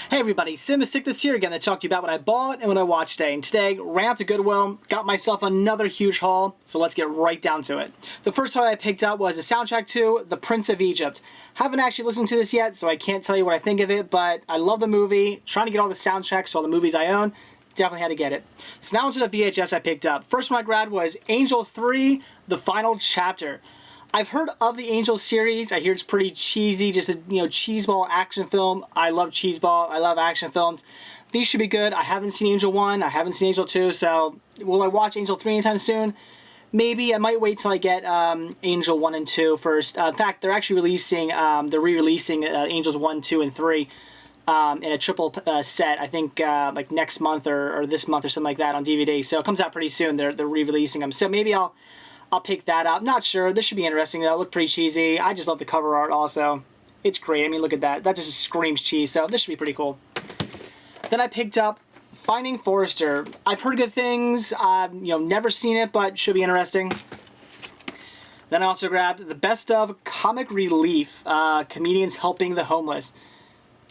Hey everybody, Simistic this here again to talk to you about what I bought and what I watched today. And today, ran out to Goodwill, got myself another huge haul, so let's get right down to it. The first haul I picked up was the soundtrack to The Prince of Egypt. Haven't actually listened to this yet, so I can't tell you what I think of it, but I love the movie, trying to get all the soundtracks to all the movies I own, definitely had to get it. So now onto the VHS I picked up. First one I grabbed was Angel 3, The Final Chapter. I've heard of the Angel series. I hear it's pretty cheesy, just a cheeseball action film. I love cheeseball. I love action films. These should be good. I haven't seen Angel 1. I haven't seen Angel 2. So will I watch Angel 3 anytime soon? Maybe. I might wait till I get Angel 1 and 2 first. In fact, they're actually releasing, they're re-releasing Angels 1, 2, and 3 in a triple set. I think like next month or this month or something like that on DVD. So it comes out pretty soon. They're re-releasing them. So maybe I'll pick that up. Not sure. This should be interesting though. It looked pretty cheesy. I just love the cover art also. It's great. I mean, look at that. That just screams cheese. So this should be pretty cool. Then I picked up Finding Forrester. I've heard good things. Never seen it, but should be interesting. Then I also grabbed the Best of Comic Relief. Comedians helping the homeless.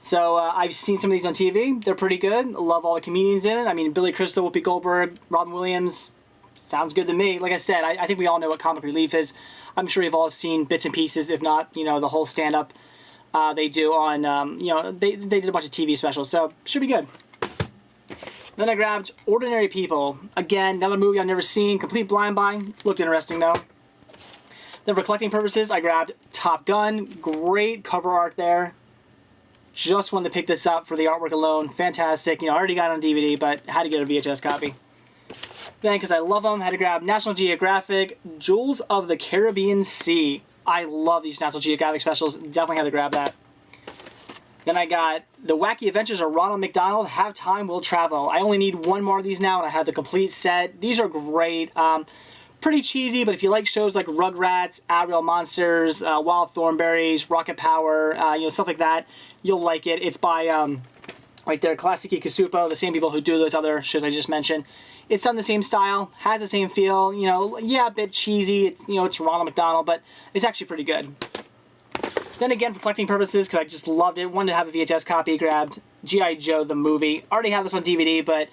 So I've seen some of these on TV. They're pretty good. Love all the comedians in it. I mean, Billy Crystal, Whoopi Goldberg, Robin Williams. Sounds good to me. Like I said, I think we all know what Comic Relief is. I'm sure you've all seen bits and pieces, if not, the whole stand-up they do on, they did a bunch of TV specials, so should be good. Then I grabbed Ordinary People. Again, another movie I've never seen, complete blind buy. Looked interesting, though. Then for collecting purposes, I grabbed Top Gun. Great cover art there. Just wanted to pick this up for the artwork alone. Fantastic. I already got it on DVD, but had to get a VHS copy. Then, because I love them, I had to grab National Geographic, Jewels of the Caribbean Sea. I love these National Geographic specials. Definitely had to grab that. Then I got The Wacky Adventures of Ronald McDonald, Have Time, Will Travel. I only need one more of these now, and I have the complete set. These are great. Pretty cheesy, but if you like shows like Rugrats, Ariel Monsters, Wild Thornberrys, Rocket Power, stuff like that, you'll like it. It's by, right there, Classici Kasupo, the same people who do those other shows I just mentioned. It's done the same style, has the same feel, yeah, a bit cheesy, it's Ronald McDonald, but it's actually pretty good. Then again, for collecting purposes, because I just loved it, wanted to have a VHS copy, grabbed G.I. Joe, the movie. Already have this on DVD, but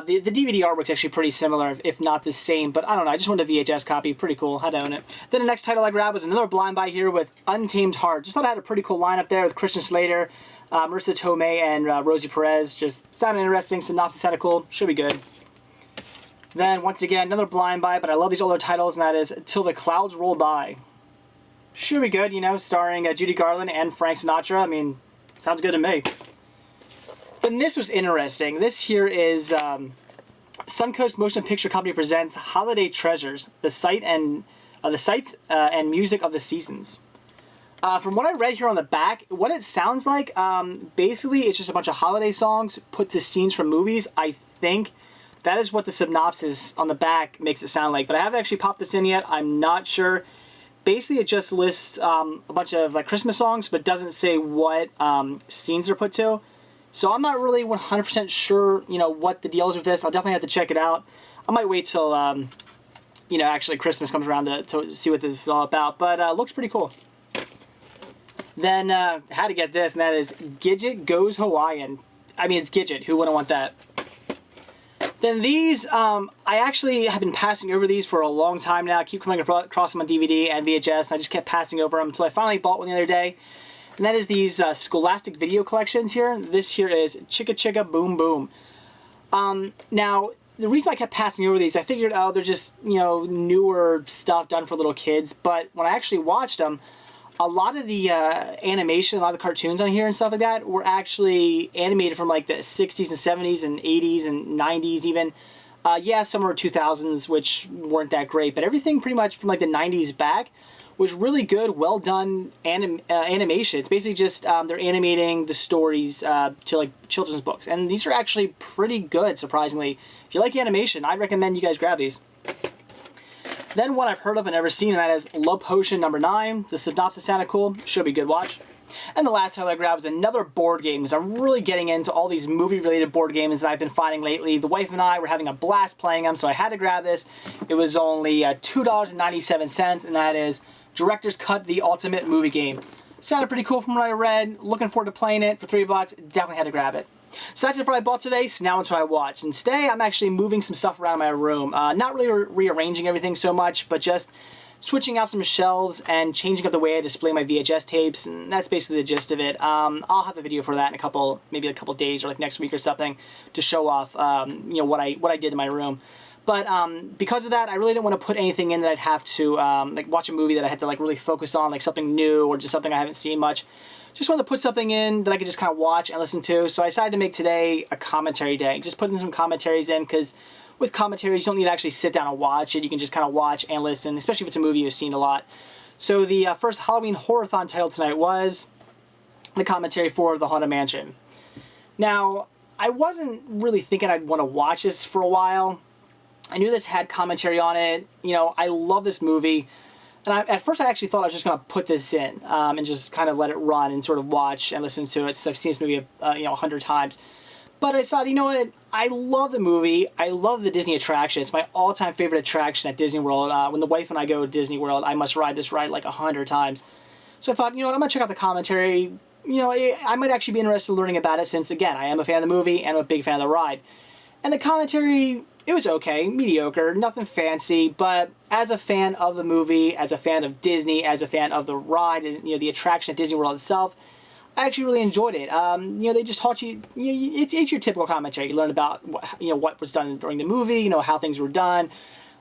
the DVD artwork's actually pretty similar, if not the same, but I don't know, I just wanted a VHS copy, pretty cool, had to own it. Then the next title I grabbed was another blind buy here with Untamed Heart. Just thought I had a pretty cool lineup there with Christian Slater, Marissa Tomei, and Rosie Perez. Just sounded interesting, synopsis sounded cool, should be good. Then, once again, another blind buy, but I love these older titles, and that is Till the Clouds Roll By. Should be good, starring Judy Garland and Frank Sinatra. I mean, sounds good to me. Then this was interesting. This here is Suncoast Motion Picture Company presents Holiday Treasures, the sights and music of the seasons. From what I read here on the back, what it sounds like, basically, it's just a bunch of holiday songs put to scenes from movies, I think. That is what the synopsis on the back makes it sound like. But I haven't actually popped this in yet. I'm not sure. Basically, it just lists a bunch of Christmas songs, but doesn't say what scenes they're put to. So I'm not really 100% sure, what the deal is with this. I'll definitely have to check it out. I might wait till, actually Christmas comes around to see what this is all about. But looks pretty cool. Then, had to get this, and that is Gidget Goes Hawaiian. I mean, it's Gidget. Who wouldn't want that? Then these, I actually have been passing over these for a long time now. I keep coming across them on DVD and VHS, and I just kept passing over them until I finally bought one the other day. And that is these Scholastic video collections here. This here is Chicka Chicka Boom Boom. Now, the reason I kept passing over these, I figured, oh, they're just, newer stuff done for little kids. But when I actually watched them, a lot of the animation, a lot of the cartoons on here and stuff like that were actually animated from like the 60s and 70s and 80s and 90s even. Yeah, some were 2000s, which weren't that great, but everything pretty much from like the 90s back was really good, well done animation. It's basically just they're animating the stories to like children's books, and these are actually pretty good, surprisingly. If you like animation, I'd recommend you guys grab these. Then one I've heard of and never seen, and that is Love Potion number 9. The synopsis sounded cool. Should be a good watch. And the last title I grabbed was another board game, because I'm really getting into all these movie-related board games that I've been finding lately. The wife and I were having a blast playing them, so I had to grab this. It was only $2.97, and that is Director's Cut, the Ultimate Movie Game. Sounded pretty cool from what I read. Looking forward to playing it for $3. Definitely had to grab it. So that's it for what I bought today. So now into what I watched. And today I'm actually moving some stuff around in my room. Not really rearranging everything so much, but just switching out some shelves and changing up the way I display my VHS tapes. And that's basically the gist of it. I'll have a video for that in maybe a couple days or like next week or something to show off what I did in my room. But because of that, I really didn't want to put anything in that I'd have to like watch a movie that I had to like really focus on, like something new or just something I haven't seen much. Just wanted to put something in that I could just kind of watch and listen to. So I decided to make today a commentary day. Just putting some commentaries in, because with commentaries you don't need to actually sit down and watch it. You can just kind of watch and listen, especially if it's a movie you've seen a lot. So the first Halloween Horror-thon title tonight was the commentary for The Haunted Mansion. Now, I wasn't really thinking I'd want to watch this for a while. I knew this had commentary on it. You know, I love this movie. And at first I actually thought I was just going to put this in and just kind of let it run and sort of watch and listen to it, since I've seen this movie 100 times. But I decided, you know what, I love the movie. I love the Disney attraction. It's my all-time favorite attraction at Disney World. When the wife and I go to Disney World, I must ride this ride like 100 times. So I thought, you know what, I'm going to check out the commentary. You know, I might actually be interested in learning about it, since, again, I am a fan of the movie and I'm a big fan of the ride. And the commentary, it was okay, mediocre, nothing fancy, but as a fan of the movie, as a fan of Disney, as a fan of the ride, and the attraction at Disney World itself, I actually really enjoyed it. They just taught you, it's your typical commentary. You learn about what was done during the movie, how things were done,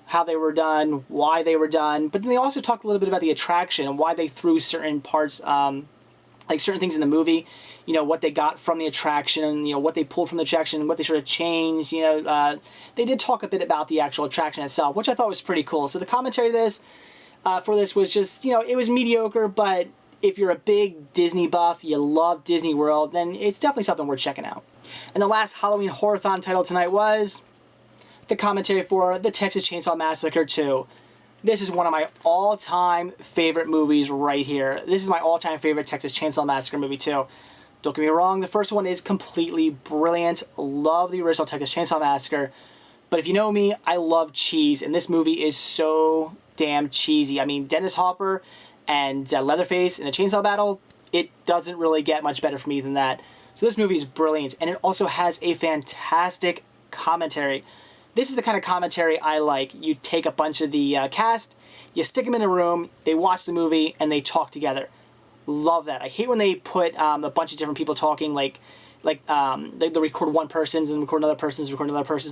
how they were done, why they were done. But then they also talked a little bit about the attraction and why they threw certain parts, like certain things in the movie, what they got from the attraction, what they pulled from the attraction, what they sort of changed, they did talk a bit about the actual attraction itself, which I thought was pretty cool. So the commentary for this was just, it was mediocre, but if you're a big Disney buff, you love Disney World, then it's definitely something worth checking out. And the last Halloween Horror-thon title tonight was the commentary for The Texas Chainsaw Massacre 2. This is one of my all-time favorite movies right here. This is my all-time favorite Texas Chainsaw Massacre movie too. Don't get me wrong, the first one is completely brilliant. Love the original Texas Chainsaw Massacre. But if you know me, I love cheese, and this movie is so damn cheesy. I mean, Dennis Hopper and Leatherface in a chainsaw battle, it doesn't really get much better for me than that. So this movie is brilliant, and it also has a fantastic commentary. This is the kind of commentary I like. You take a bunch of the cast, you stick them in a room, they watch the movie, and they talk together. Love that. I hate when they put a bunch of different people talking, like they record one person's and record another person's,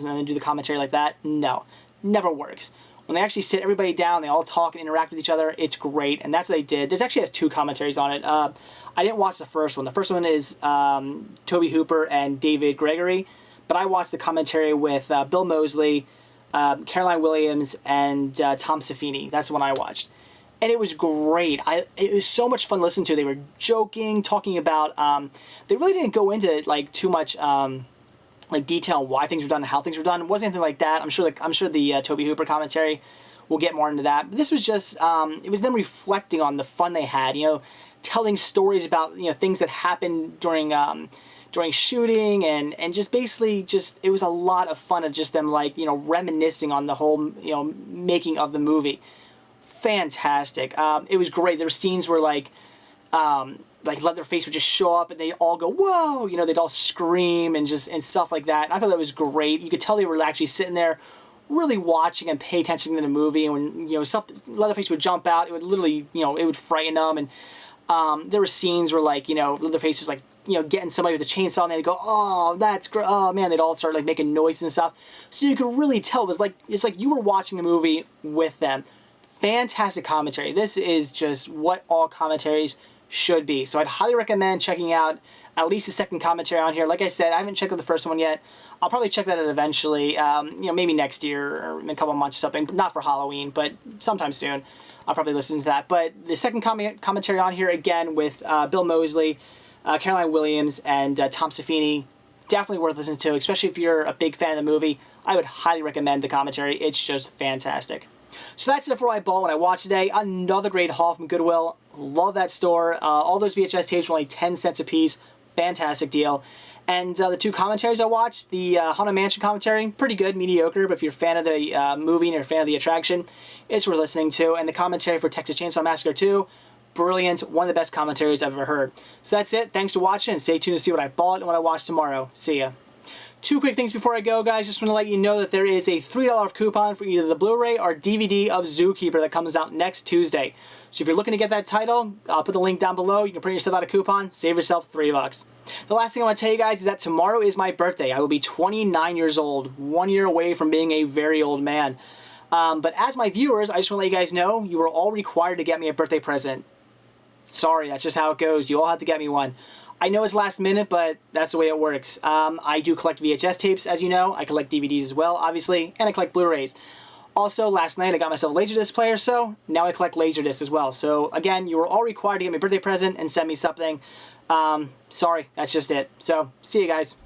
and then do the commentary like that. No, never works. When they actually sit everybody down, they all talk and interact with each other, it's great, and that's what they did. This actually has 2 commentaries on it. I didn't watch the first one. The first one is Tobe Hooper and David Gregory, but I watched the commentary with Bill Moseley, Caroline Williams, and Tom Savini. That's the one I watched. And it was great. It was so much fun to listen to. They were joking, talking about, they really didn't go into like too much like detail on why things were done and how things were done. It wasn't anything like that. I'm sure the Tobe Hooper commentary will get more into that. But this was just, it was them reflecting on the fun they had, telling stories about, things that happened during shooting, and just basically it was a lot of fun of just them like, reminiscing on the whole, making of the movie. Fantastic. It was great. There were scenes where like Leatherface would just show up and they'd all go, whoa, they'd all scream and stuff like that. And I thought that was great. You could tell they were actually sitting there really watching and pay attention to the movie. And when, Leatherface would jump out, it would literally, it would frighten them. And there were scenes where like, Leatherface was like, getting somebody with a chainsaw, and they'd go, oh, that's great. Oh man, they'd all start like making noises and stuff. So you could really tell it's like you were watching a movie with them. Fantastic commentary. This is just what all commentaries should be. So I'd highly recommend checking out at least the second commentary on here. Like I said, I haven't checked out the first one yet. I'll probably check that out eventually, maybe next year or in a couple of months or something. Not for Halloween, but sometime soon. I'll probably listen to that. But the second commentary on here, again, with Bill Moseley, Caroline Williams, and Tom Savini, definitely worth listening to, especially if you're a big fan of the movie. I would highly recommend the commentary. It's just fantastic. So that's it for what I bought when I watched today. Another great haul from Goodwill. Love that store. All those VHS tapes were only 10 cents a piece. Fantastic deal. And the 2 commentaries I watched, the Haunted Mansion commentary, pretty good, mediocre, but if you're a fan of the movie and you're a fan of the attraction, it's worth listening to. And the commentary for Texas Chainsaw Massacre 2, brilliant, one of the best commentaries I've ever heard. So that's it. Thanks for watching, and stay tuned to see what I bought and what I watch tomorrow. See ya. Two quick things before I go, guys. Just want to let you know that there is a $3 coupon for either the Blu-ray or DVD of Zookeeper that comes out next Tuesday. So if you're looking to get that title, I'll put the link down below. You can print yourself out a coupon, save yourself $3. The last thing I want to tell you guys is that tomorrow is my birthday. I will be 29 years old, 1 year away from being a very old man. But as my viewers, I just want to let you guys know, you are all required to get me a birthday present. Sorry, that's just how it goes. You all have to get me one. I know it's last minute, but that's the way it works. I do collect VHS tapes, as you know. I collect DVDs as well, obviously, and I collect Blu-rays. Also, last night I got myself a Laserdisc player, so now I collect Laserdiscs as well. So again, you are all required to get me a birthday present and send me something. Sorry, that's just it. So, see you guys.